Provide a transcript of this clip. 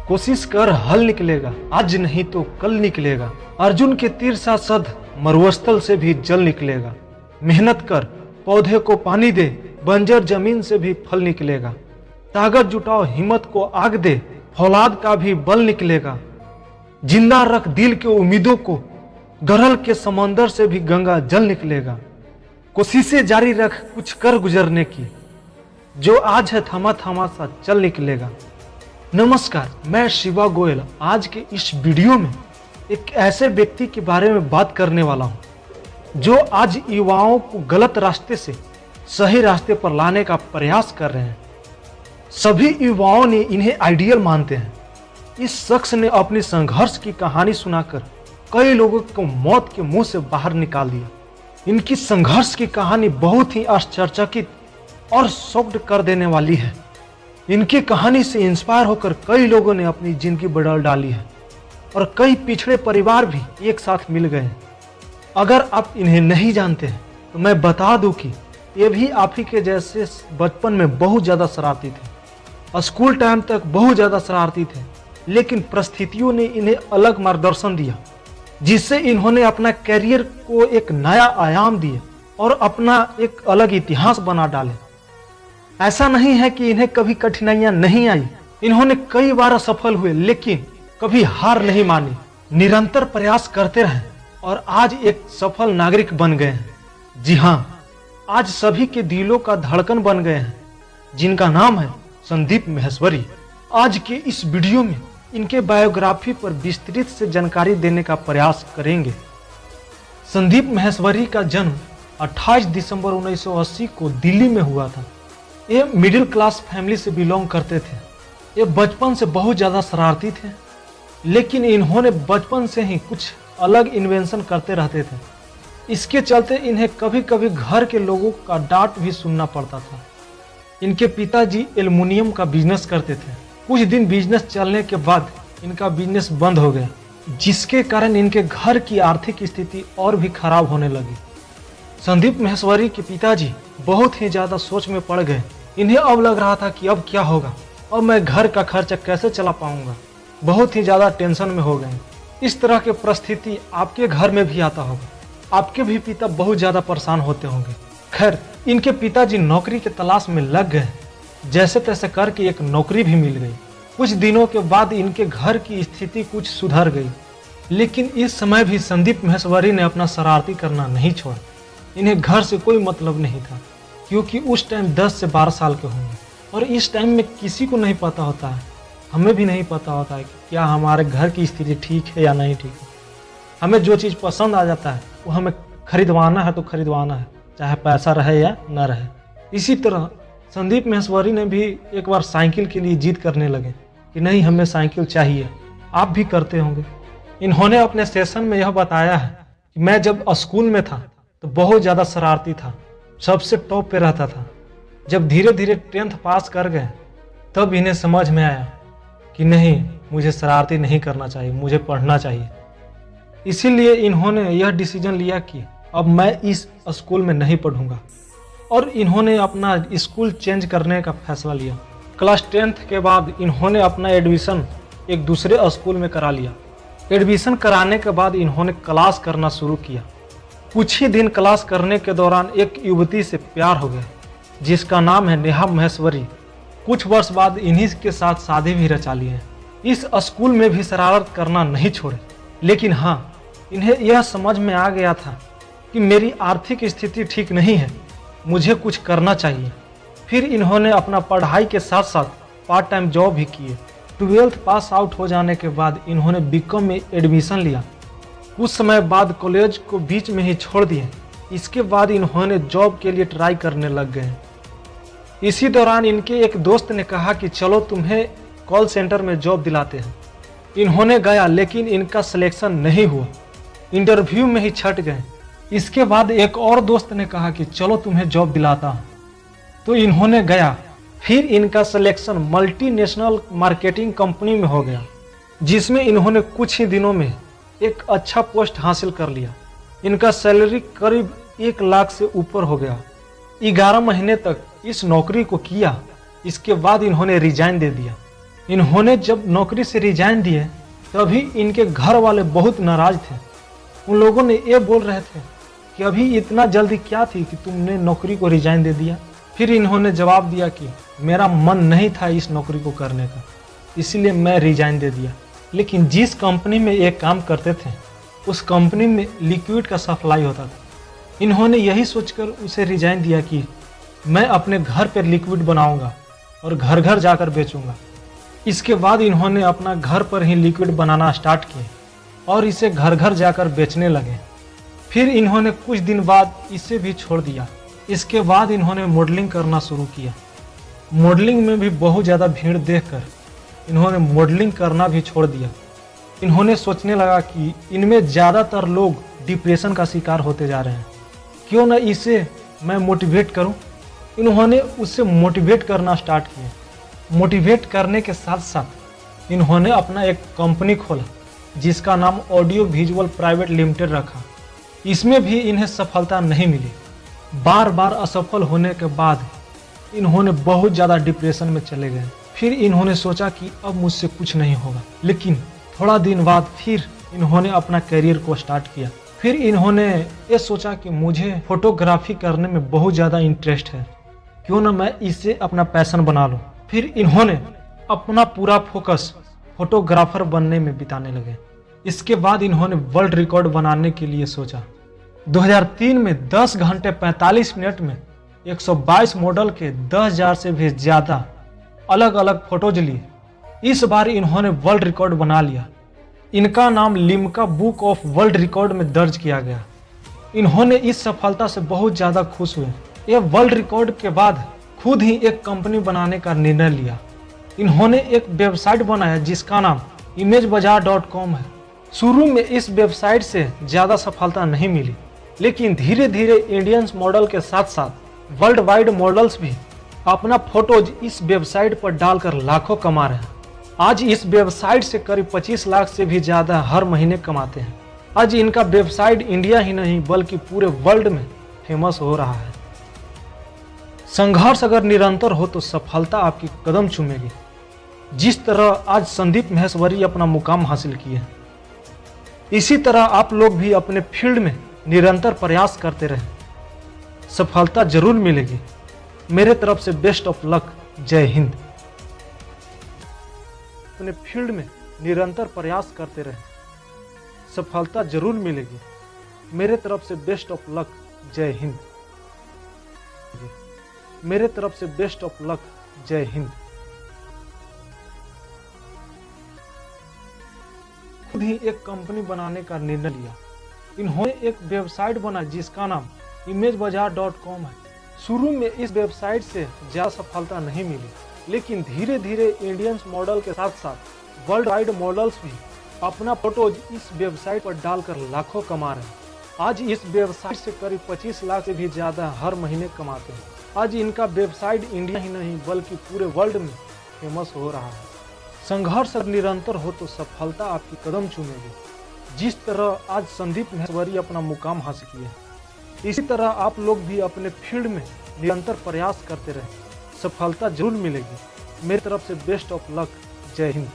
कोशिश कर हल निकलेगा, आज नहीं तो कल निकलेगा। अर्जुन के तीर सा सद मरुस्थल से भी जल निकलेगा। मेहनत कर, पौधे को पानी दे, बंजर जमीन से भी फल निकलेगा। ताकत जुटाओ, हिम्मत को आग दे, फौलाद का भी बल निकलेगा। जिंदा रख दिल के उम्मीदों को, गरल के समंदर से भी गंगा जल निकलेगा। कोशिशें जारी रख, कुछ कर गुजरने की, जो आज है थमा थमा सा चल निकलेगा। नमस्कार, मैं शिवा गोयल आज के इस वीडियो में एक ऐसे व्यक्ति के बारे में बात करने वाला हूं जो आज युवाओं को गलत रास्ते से सही रास्ते पर लाने का प्रयास कर रहे हैं। सभी युवाओं ने इन्हें आइडियल मानते हैं। इस शख्स ने अपनी संघर्ष की कहानी सुनाकर कई लोगों को मौत के मुंह से बाहर निकाल दिया। इनकी संघर्ष की कहानी बहुत ही आश्चर्यचकित और शॉक्ड कर देने वाली है। इनकी कहानी से इंस्पायर होकर कई लोगों ने अपनी जिंदगी बदल डाली है और कई पिछड़े परिवार भी एक साथ मिल गए हैं। अगर आप इन्हें नहीं जानते हैं तो मैं बता दूं कि ये भी आप ही के जैसे बचपन में बहुत ज़्यादा शरारती थे। स्कूल टाइम तक बहुत ज़्यादा शरारती थे, लेकिन परिस्थितियों ने इन्हें अलग मार्गदर्शन दिया, जिससे इन्होंने अपना करियर को एक नया आयाम दिया और अपना एक अलग इतिहास बना डाले। ऐसा नहीं है कि इन्हें कभी कठिनाइयां नहीं आई। इन्होंने कई बार असफल हुए, लेकिन कभी हार नहीं मानी, निरंतर प्रयास करते रहे और आज एक सफल नागरिक बन गए हैं। जी हाँ, आज सभी के दिलों का धड़कन बन गए हैं, जिनका नाम है संदीप माहेश्वरी। आज के इस वीडियो में इनके बायोग्राफी पर विस्तृत से जानकारी देने का प्रयास करेंगे। संदीप माहेश्वरी का जन्म 28 दिसंबर 1980 को दिल्ली में हुआ था। ये मिडिल क्लास फैमिली से बिलोंग करते थे। ये बचपन से बहुत ज़्यादा शरारती थे, लेकिन इन्होंने बचपन से ही कुछ अलग इन्वेंशन करते रहते थे। इसके चलते इन्हें कभी कभी घर के लोगों का डांट भी सुनना पड़ता था। इनके पिताजी एल्युमिनियम का बिजनेस करते थे। कुछ दिन बिजनेस चलने के बाद इनका बिजनेस बंद हो गया, जिसके कारण इनके घर की आर्थिक स्थिति और भी खराब होने लगी। संदीप माहेश्वरी के पिताजी बहुत ही ज़्यादा सोच में पड़ गए। इन्हें अब लग रहा था कि अब क्या होगा, अब मैं घर का खर्चा कैसे चला पाऊंगा। बहुत ही ज़्यादा टेंशन में हो गए। इस तरह की परिस्थिति आपके घर में भी आता होगा। आपके भी पिता बहुत ज़्यादा परेशान होते होंगे। खैर, इनके पिताजी नौकरी के तलाश में लग गए। जैसे तैसे करके एक नौकरी भी मिल गई। कुछ दिनों के बाद इनके घर की स्थिति कुछ सुधर गई, लेकिन इस समय भी संदीप माहेश्वरी ने अपना शरारती करना नहीं छोड़ा। इन्हें घर से कोई मतलब नहीं था, क्योंकि उस टाइम 10 से 12 साल के होंगे और इस टाइम में किसी को नहीं पता होता है, हमें भी नहीं पता होता है कि क्या हमारे घर की स्थिति ठीक है या नहीं ठीक है। हमें जो चीज़ पसंद आ जाता है वो हमें खरीदवाना है तो खरीदवाना है, चाहे पैसा रहे या न रहे। इसी तरह संदीप माहेश्वरी ने भी एक बार साइकिल के लिए जिद करने लगे कि नहीं, हमें साइकिल चाहिए। आप भी करते होंगे। इन्होंने अपने सेशन में यह बताया है कि मैं जब स्कूल में था तो बहुत ज़्यादा शरारती था, सबसे टॉप पे रहता था। जब धीरे धीरे 10th पास कर गए तब इन्हें समझ में आया कि नहीं, मुझे शरारती नहीं करना चाहिए, मुझे पढ़ना चाहिए। इसीलिए इन्होंने यह डिसीजन लिया कि अब मैं इस स्कूल में नहीं पढ़ूंगा और इन्होंने अपना स्कूल चेंज करने का फैसला लिया। क्लास 10th के बाद इन्होंने अपना एडमिशन एक दूसरे स्कूल में करा लिया। एडमिशन कराने के बाद इन्होंने क्लास करना शुरू किया। कुछ ही दिन क्लास करने के दौरान एक युवती से प्यार हो गया, जिसका नाम है नेहा माहेश्वरी। कुछ वर्ष बाद इन्हीं के साथ शादी भी रचा ली है। इस स्कूल में भी शरारत करना नहीं छोड़े, लेकिन हाँ, इन्हें यह समझ में आ गया था कि मेरी आर्थिक स्थिति ठीक नहीं है, मुझे कुछ करना चाहिए। फिर इन्होंने अपना पढ़ाई के साथ साथ पार्ट टाइम जॉब भी किए। 12th पास आउट हो जाने के बाद इन्होंने बीकॉम में एडमिशन लिया। कुछ समय बाद कॉलेज को बीच में ही छोड़ दिए। इसके बाद इन्होंने जॉब के लिए ट्राई करने लग गए। इसी दौरान इनके एक दोस्त ने कहा कि चलो तुम्हें कॉल सेंटर में जॉब दिलाते हैं। इन्होंने गया, लेकिन इनका सिलेक्शन नहीं हुआ, इंटरव्यू में ही छट गए। इसके बाद एक और दोस्त ने कहा कि चलो तुम्हें जॉब दिलाता हूँ, तो इन्होंने गया। फिर इनका सिलेक्शन मल्टीनेशनल मार्केटिंग कंपनी में हो गया, जिसमें इन्होंने कुछ ही दिनों में एक अच्छा पोस्ट हासिल कर लिया। इनका सैलरी करीब 1 लाख से ऊपर हो गया। 11 महीने तक इस नौकरी को किया। इसके बाद इन्होंने रिजाइन दे दिया। इन्होंने जब नौकरी से रिजाइन दिए तभी इनके घर वाले बहुत नाराज थे। उन लोगों ने ये बोल रहे थे कि अभी इतना जल्दी क्या थी कि तुमने नौकरी को रिजाइन दे दिया। फिर इन्होंने जवाब दिया कि मेरा मन नहीं था इस नौकरी को करने का, इसलिए मैं रिजाइन दे दिया। लेकिन जिस कंपनी में ये काम करते थे उस कंपनी में लिक्विड का सप्लाई होता था। इन्होंने यही सोचकर उसे रिजाइन दिया कि मैं अपने घर पर लिक्विड बनाऊंगा और घर घर जाकर बेचूंगा। इसके बाद इन्होंने अपना घर पर ही लिक्विड बनाना स्टार्ट किया और इसे घर घर जाकर बेचने लगे। फिर इन्होंने कुछ दिन बाद इसे भी छोड़ दिया। इसके बाद इन्होंने मॉडलिंग करना शुरू किया। मॉडलिंग में भी बहुत ज़्यादा भीड़ देखकर इन्होंने मॉडलिंग करना भी छोड़ दिया। इन्होंने सोचने लगा कि इनमें ज़्यादातर लोग डिप्रेशन का शिकार होते जा रहे हैं, क्यों न इसे मैं मोटिवेट करूं। इन्होंने उससे मोटिवेट करना स्टार्ट किया। मोटिवेट करने के साथ साथ इन्होंने अपना एक कंपनी खोला जिसका नाम ऑडियो विजुअल प्राइवेट लिमिटेड रखा। इसमें भी इन्हें सफलता नहीं मिली। बार बार असफल होने के बाद इन्होंने बहुत ज़्यादा डिप्रेशन में चले गए। फिर इन्होंने सोचा कि अब मुझसे कुछ नहीं होगा। लेकिन थोड़ा दिन बाद फिर इन्होंने अपना करियर को स्टार्ट किया। फिर इन्होंने ये सोचा कि मुझे फोटोग्राफी करने में बहुत ज़्यादा इंटरेस्ट है, क्यों ना मैं इसे अपना पैशन बना लूँ। फिर इन्होंने अपना पूरा फोकस फोटोग्राफर बनने में बिताने लगे। इसके बाद इन्होंने वर्ल्ड रिकॉर्ड बनाने के लिए सोचा। 2003 में 10 घंटे 45 मिनट में 122 मॉडल के 10,000 से भी ज़्यादा अलग अलग फोटोज लिए। इस बार इन्होंने वर्ल्ड रिकॉर्ड बना लिया। इनका नाम Limca book of world record में दर्ज किया गया। इन्होंने इस सफलता से बहुत ज़्यादा खुश हुए। ये वर्ल्ड रिकॉर्ड के बाद खुद ही एक कंपनी बनाने का निर्णय लिया। इन्होंने एक वेबसाइट बनाया जिसका नाम imagebazaar.com है। शुरू में इस वेबसाइट से ज़्यादा सफलता नहीं मिली, लेकिन धीरे धीरे इंडियंस मॉडल के साथ साथ वर्ल्ड वाइड मॉडल्स भी अपना फोटोज इस वेबसाइट पर डालकर लाखों कमा रहे हैं। आज इस वेबसाइट से करीब 25 लाख से भी ज़्यादा हर महीने कमाते हैं। आज इनका वेबसाइट इंडिया ही नहीं बल्कि पूरे वर्ल्ड में फेमस हो रहा है। संघर्ष अगर निरंतर हो तो सफलता आपकी कदम चूमेगी। जिस तरह आज संदीप महेश्वरी अपना मुकाम हासिल किए हैं, इसी तरह आप लोग भी अपने फील्ड में निरंतर प्रयास करते रहें। सफलता जरूर मिलेगी। मेरे तरफ से बेस्ट ऑफ लक। जय हिंद। अपने फील्ड में निरंतर प्रयास करते रहें। सफलता जरूर मिलेगी। मेरे तरफ से बेस्ट ऑफ लक। जय हिंद। मेरे तरफ से बेस्ट ऑफ लक। जय हिंद। खुद ही एक कंपनी बनाने का निर्णय लिया। इन्होंने एक वेबसाइट बनाई जिसका नाम imagebazaar.com है। शुरू में इस वेबसाइट से ज़्यादा सफलता नहीं मिली, लेकिन धीरे धीरे इंडियंस मॉडल के साथ साथ वर्ल्ड वाइड मॉडल्स भी अपना फोटोज इस वेबसाइट पर डालकर लाखों कमा रहे हैं। आज इस वेबसाइट से करीब 25 लाख से भी ज़्यादा हर महीने कमाते हैं। आज इनका वेबसाइट इंडिया ही नहीं बल्कि पूरे वर्ल्ड में फेमस हो रहा है। संघर्ष निरंतर हो तो सफलता आपकी कदम चूमेगी। जिस तरह आज संदीप महेश्वरी अपना मुकाम हासिल किए, इसी तरह आप लोग भी अपने फील्ड में निरंतर प्रयास करते रहें। सफलता जरूर मिलेगी। मेरी तरफ से बेस्ट ऑफ लक। जय हिंद।